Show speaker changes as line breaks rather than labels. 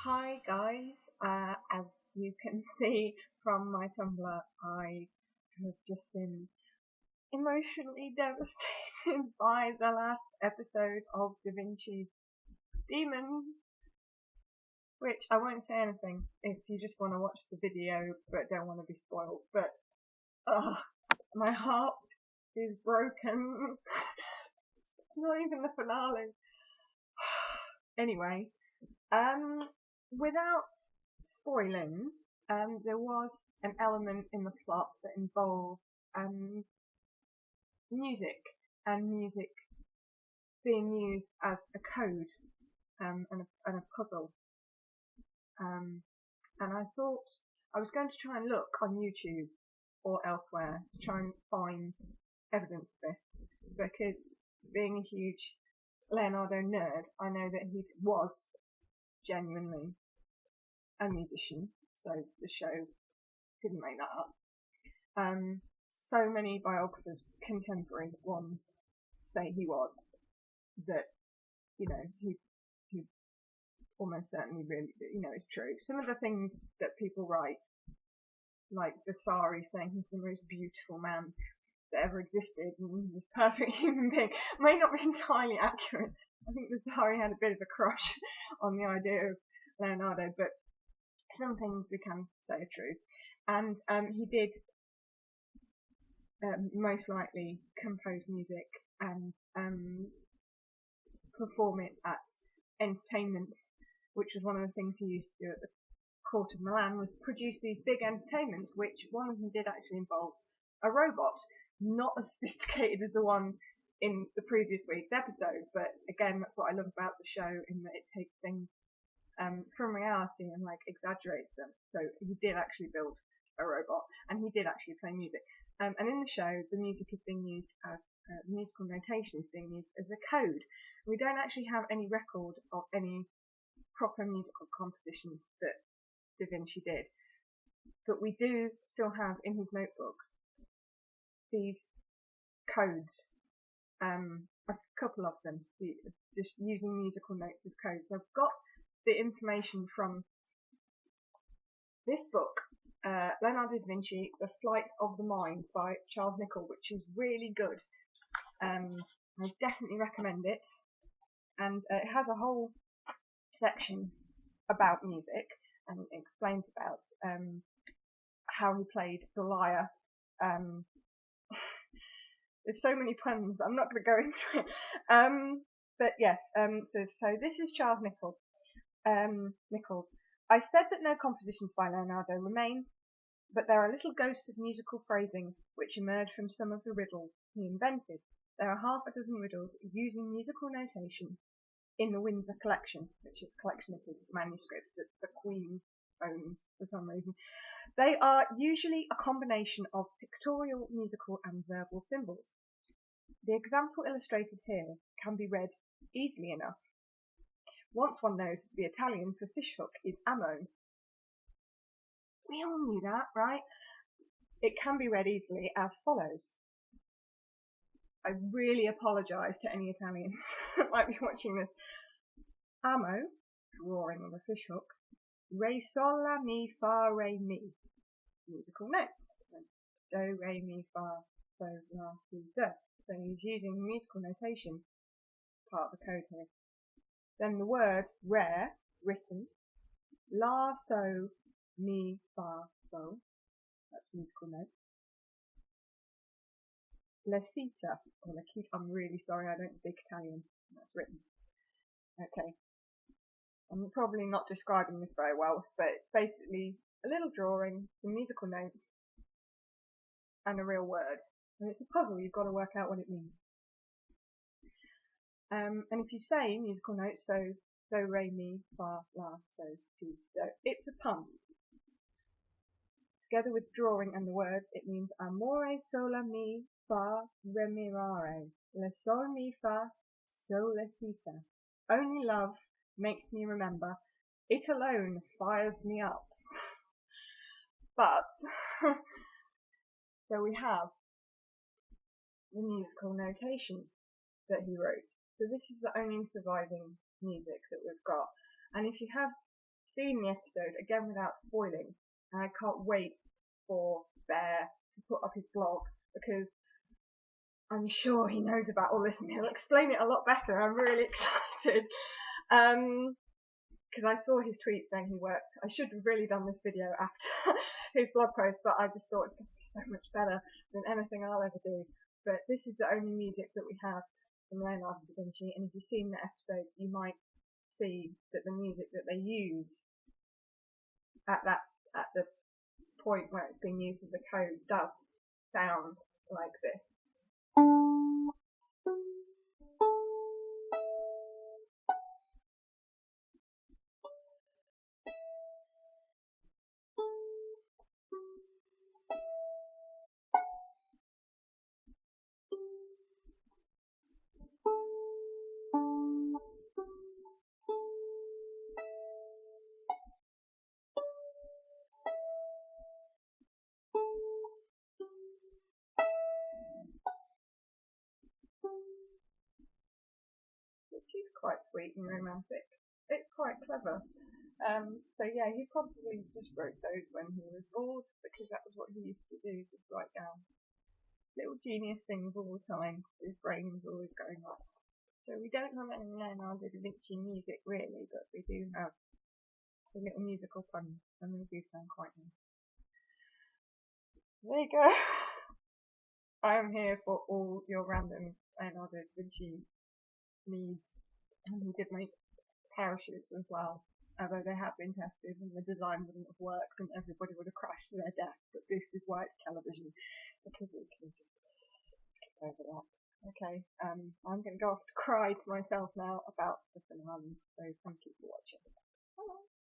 Hi guys, as you can see from my Tumblr, I have just been emotionally devastated by the last episode of Da Vinci's Demons, which I won't say anything if you just want to watch the video but don't want to be spoiled, but my heart is broken. Not even the finale. Anyway, without spoiling, there was an element in the plot that involved music, and music being used as a code and a puzzle. And I thought I was going to try and look on YouTube or elsewhere to try and find evidence of this, because being a huge Leonardo nerd, I know that he was genuinely a musician, so the show didn't make that up. So many biographers, contemporary ones, say he was, that, he almost certainly really, is true. Some of the things that people write, like Vasari saying he's the most beautiful man that ever existed and he's a perfect human being, may not be entirely accurate. I think Vasari had a bit of a crush on the idea of Leonardo, but some things we can say are true. And he did most likely compose music and perform it at entertainments, which was one of the things he used to do at the court of Milan, was produce these big entertainments, which one of them did actually involve a robot, not as sophisticated as the one in the previous week's episode, but again, that's what I love about the show, in that it takes things from reality and exaggerates them. So he did actually build a robot, and he did actually play music. And in the show, the music is being used as musical notation is being used as a code. We don't actually have any record of any proper musical compositions that Da Vinci did, but we do still have in his notebooks these codes, a couple of them, just using musical notes as codes. I've got the information from this book, Leonardo da Vinci, The Flights of the Mind by Charles Nicholl, which is really good. I definitely recommend it, and it has a whole section about music and explains about how he played the lyre. There's so many puns, I'm not going to go into it. But yes, so this is Charles Nicholl. Nichols. I said that no compositions by Leonardo remain, but there are little ghosts of musical phrasing which emerge from some of the riddles he invented. There are half a dozen riddles using musical notation in the Windsor collection, which is a collection of his manuscripts that the Queen owns for some reason. They are usually a combination of pictorial, musical and verbal symbols. The example illustrated here can be read easily enough. Once one knows the Italian for fishhook is amo. We all knew that, right? It can be read easily as follows. I really apologise to any Italians that might be watching this. Amo, drawing of a fishhook. Re, sol, la, mi, fa, re, mi. Musical notes. Do, re, mi, fa, so, la, si, do. So he's using musical notation, part of the code here. Then the word re, written, la, so, mi, fa, sol, that's musical note. Lecita, or Lecita, I'm really sorry, I don't speak Italian, that's written. Okay, I'm probably not describing this very well, but it's basically a little drawing, some musical notes, and a real word. And it's a puzzle, you've got to work out what it means. And if you say musical notes, so, do, re, mi, fa, la, so, si, do, it's a pun. Together with drawing and the word, it means amore, sola, mi, fa, re, mi, rare. Le, sol, mi, fa, sol, le, si, fa. Only love makes me remember. It alone fires me up. But, so we have the musical notation that he wrote. So this is the only surviving music that we've got. And if you have seen the episode, again without spoiling, and I can't wait for Bear to put up his blog, because I'm sure he knows about all this and he'll explain it a lot better. I'm really excited. Because I saw his tweet saying he worked. I should have really done this video after his blog post, but I just thought it's going to be so much better than anything I'll ever do. But this is the only music that we have from Leonardo da Vinci, and if you've seen the episode, you might see that the music that they use at the point where it's being used as a code does sound like this. Which is quite sweet and romantic. It's quite clever. So yeah, he probably just wrote those when he was bored, because that was what he used to do, just write down little genius things all the time. His brain was always going off. So we don't have any Leonardo da Vinci music really, but we do have the little musical puns, and they do sound quite nice. There you go. I am here for all your random Leonardo da Vinci needs, and he did make parachutes as well, although they have been tested and the design wouldn't have worked and everybody would have crashed to their death. But this is why it's television, because we can just skip over that. Okay, I'm going to go off to cry to myself now about the finale, so thank you for watching. Bye.